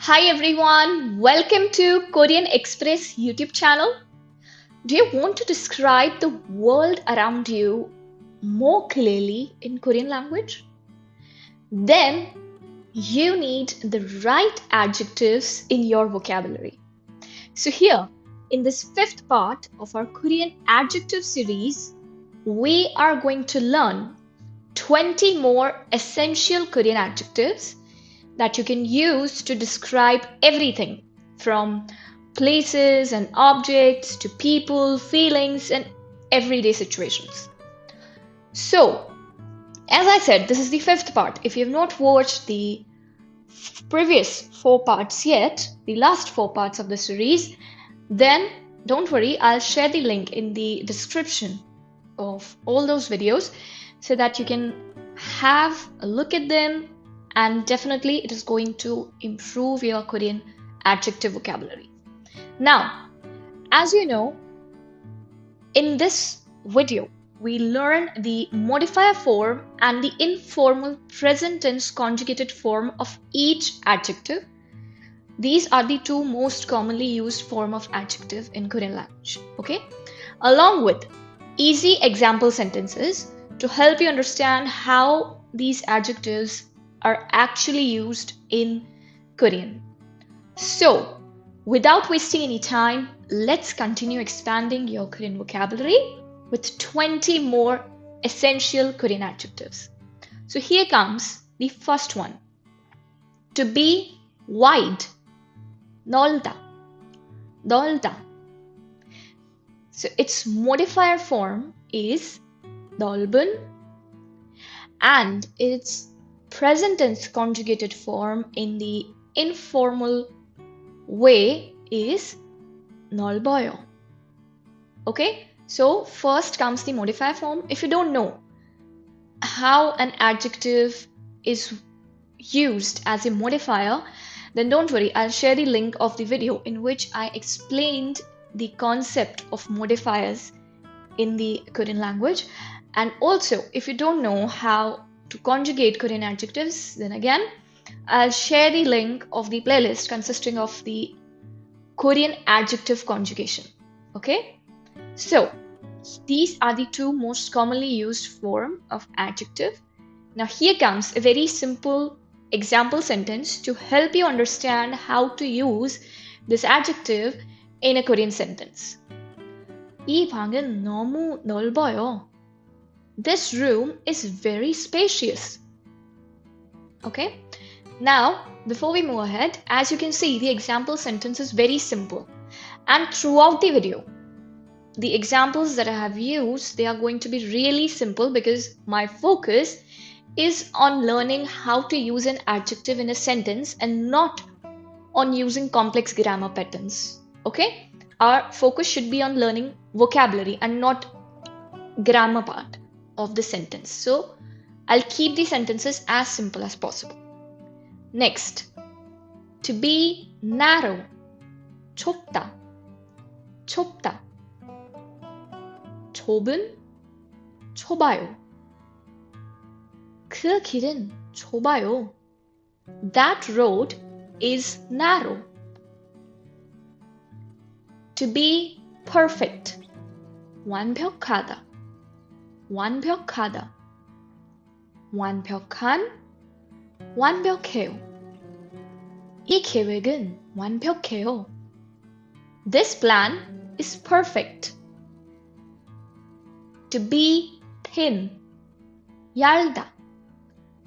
Hi everyone, welcome to Korean Express YouTube channel. Do you want to describe the world around you more clearly in Korean language? Then you need the right adjectives in your vocabulary. So here, in this fifth part of our Korean adjective series, we are going to learn 20 more essential Korean adjectives that you can use to describe everything from places and objects to people, feelings, and everyday situations. So, as I said, this is the fifth part. If you have not watched the previous four parts yet, the last four parts of the series, then don't worry, I'll share the link in the description of all those videos so that you can have a look at them, and definitely it is going to improve your Korean adjective vocabulary. Now, as you know, in this video, we learn the modifier form and the informal present tense conjugated form of each adjective. These are the two most commonly used form of adjective in Korean language, okay? Along with easy example sentences to help you understand how these adjectives are actually used in Korean. So, without wasting any time, let's continue expanding your Korean vocabulary with 20 more essential Korean adjectives. So here comes the first one. To be wide, 넓다, 넓다. So its modifier form is 넓은, and its present tense conjugated form in the informal way is 넓어요. Okay, so first comes the modifier form. If you don't know how an adjective is used as a modifier, then don't worry, I'll share the link of the video in which I explained the concept of modifiers in the Korean language. And also, if you don't know how to conjugate Korean adjectives, then again, I'll share the link of the playlist consisting of the Korean adjective conjugation. Okay? So, these are the two most commonly used form of adjective. Now here comes a very simple example sentence to help you understand how to use this adjective in a Korean sentence. 이 방은 너무 넓어요. This room is very spacious. Okay? Now, before we move ahead, as you can see, the example sentence is very simple. And throughout the video, the examples that I have used, they are going to be really simple because my focus is on learning how to use an adjective in a sentence and not on using complex grammar patterns. Okay? Our focus should be on learning vocabulary and not grammar part of the sentence. So I'll keep the sentences as simple as possible. Next, to be narrow, 좁다, 좁다. 좁은, 좁아요. 그 길은 좁아요. That road is narrow. To be perfect, 완벽하다, 완벽하다. 완벽한, 완벽해요. 이 계획은 완벽해요. This plan is perfect. To be thin, 얇다,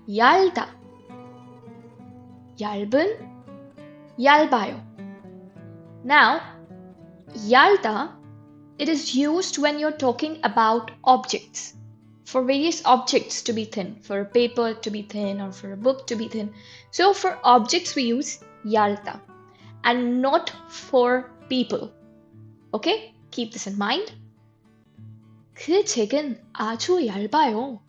얇다. 얇은, 얇아요. Now, 얇다, it is used when you're talking about objects. For various objects to be thin, for a paper to be thin, or for a book to be thin. So for objects we use 얇다 and not for people. Okay? Keep this in mind. 그 책은 아주 얇아요.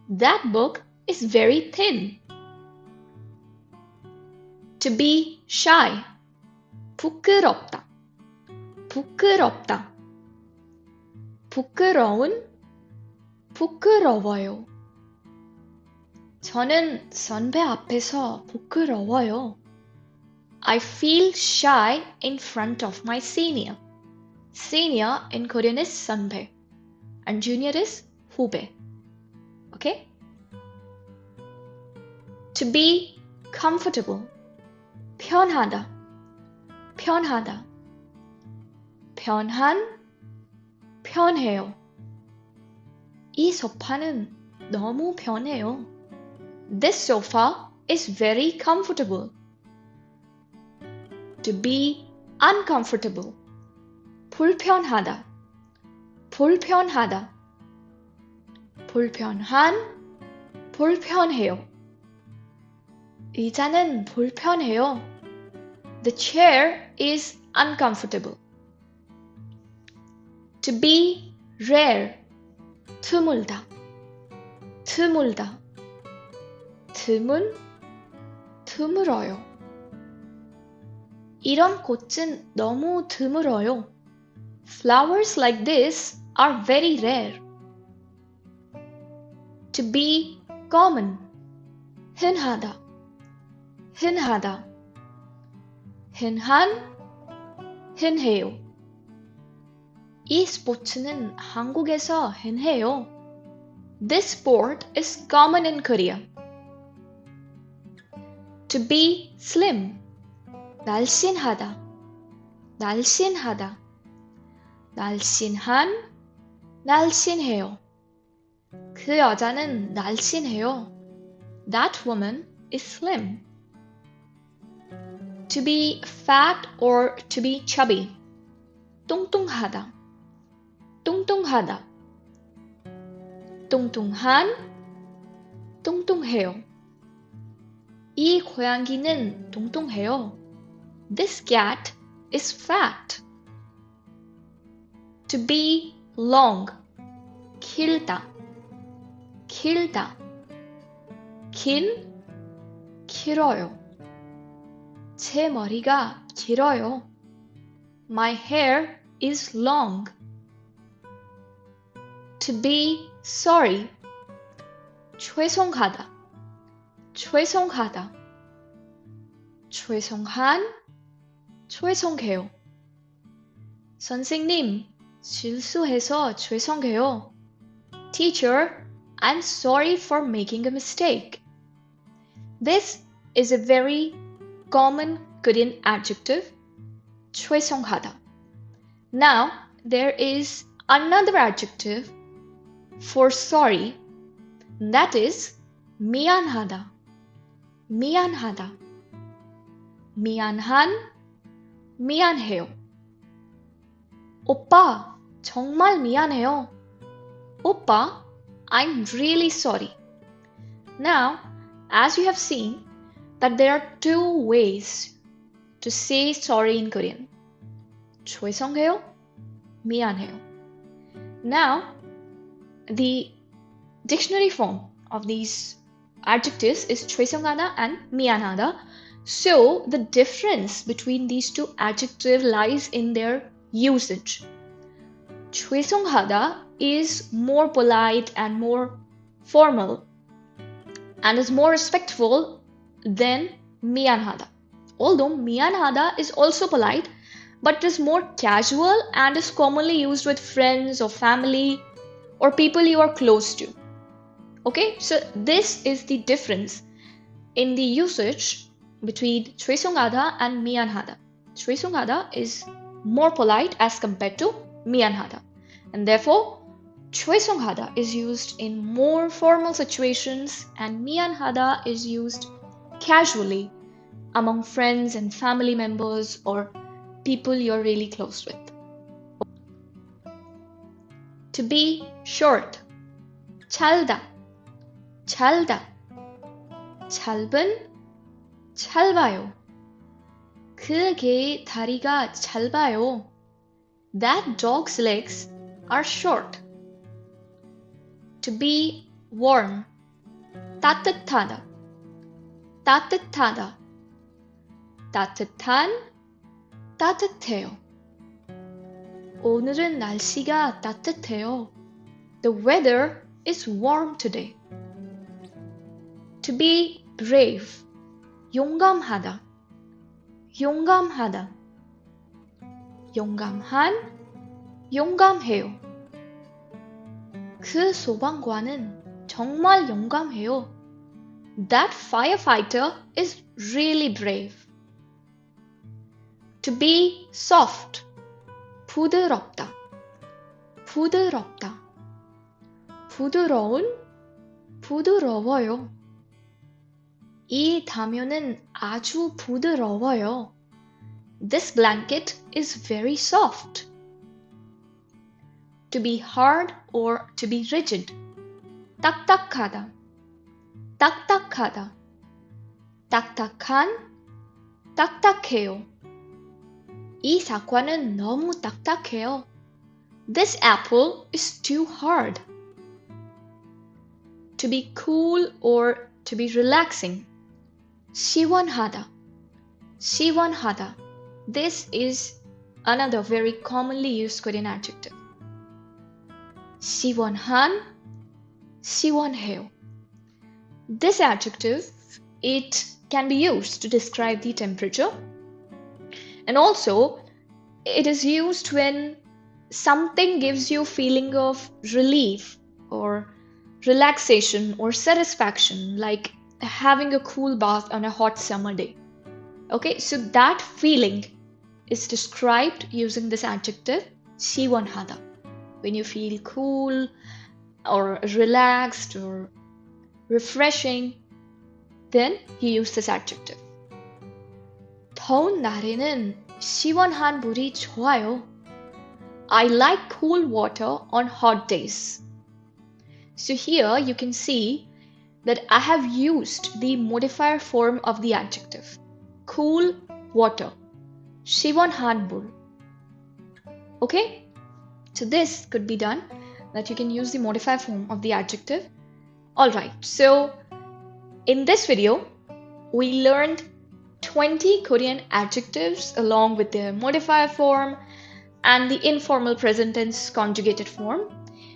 That book is very thin. To be shy, 부끄럽다, 부끄럽다. 부끄러운, 부끄러워요. 저는 선배 앞에서 부끄러워요. I feel shy in front of my senior. Senior in Korean is 선배 and junior is 후배. Okay? To be comfortable. 편하다. 편하다. 편한, 편해요. 이 소파는 너무 편해요. This sofa is very comfortable. To be uncomfortable. 불편하다. 불편하다. 불편한, 불편해요. 의자는 불편해요. The chair is uncomfortable. To be rare. 드물다. 드물다. 드문, 드물어요. 이런 꽃은 너무 드물어요. Flowers like this are very rare. To be common. 흔하다. 흔하다. 흔한, 흔해요. 이 스포츠는 한국에서 흔해요. This sport is common in Korea. To be slim. 날씬하다. 날씬하다. 날씬한, 날씬해요. 그 여자는 날씬해요. That woman is slim. To be fat or to be chubby. 뚱뚱하다. 뚱뚱하다. 뚱뚱한, 뚱뚱해요. 이 고양이는 뚱뚱해요. This cat is fat. To be long. 길다. 길다. 긴, 길어요. 제 머리가 길어요. My hair is long. To be sorry. 죄송하다. 죄송하다. 죄송한, 죄송해요. 선생님, 실수해서 죄송해요. Teacher, I'm sorry for making a mistake. This is a very common Korean adjective, 죄송하다. Now, there is another adjective for sorry, that is 미안하다. 미안하다. 미안한, 미안해요. 오빠, 정말 미안해요. 오빠, I'm really sorry. Now, as you have seen, that there are two ways to say sorry in Korean. 죄송해요, 미안해요. Now, the dictionary form of these adjectives is 죄송하다 and 미안하다. So, the difference between these two adjectives lies in their usage. 죄송하다 is more polite and more formal and is more respectful than 미안하다. Although 미안하다 is also polite, but is more casual and is commonly used with friends or family or people you are close to. Okay, so this is the difference in the usage between 죄송하다 and 미안하다. 죄송하다 is more polite as compared to 미안하다, and therefore 죄송하다 is used in more formal situations and 미안하다 is used casually among friends and family members or people you're really close with. To be short. 잘다. 잘다. 짧은, 짧아요. 그 개의 다리가 짧아요. That dog's legs are short. To be warm. 따뜻하다. 따뜻하다. 따뜻한, 따뜻해요. 오늘은 날씨가 따뜻해요. The weather is warm today. To be brave. 용감하다. 용감하다, 용감한, 용감해요. 그 소방관은 정말 용감해요. That firefighter is really brave. To be soft, 부드럽다, 부드럽다. 부드러운, 부드러워요. 이 담요는 아주 부드러워요. This blanket is very soft. To be hard or to be rigid. 딱딱하다, 딱딱하다. 딱딱한, 딱딱해요. 이 사과는 너무 딱딱해요. This apple is too hard. To be cool or to be relaxing. 시원하다, 시원하다. This is another very commonly used Korean adjective. 시원한, 시원해요. This adjective, it can be used to describe the temperature, and also it is used when something gives you a feeling of relief or relaxation or satisfaction, like having a cool bath on a hot summer day. Okay, so that feeling is described using this adjective 시원하다. When you feel cool or relaxed or refreshing, then you use this adjective. 더운 날에는 시원한 물이 좋아요. I like cool water on hot days. So here you can see that I have used the modifier form of the adjective. Cool water. 시원한 물. Okay? So this could be done, that you can use the modifier form of the adjective. Alright, so in this video, we learned 20 Korean adjectives along with their modifier form and the informal present tense conjugated form.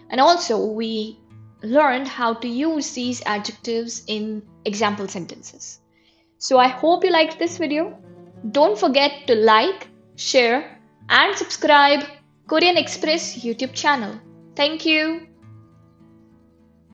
And also we learned how to use these adjectives in example sentences. So I hope you liked this video. Don't forget to like, share and subscribe Korean Express YouTube channel. Thank you.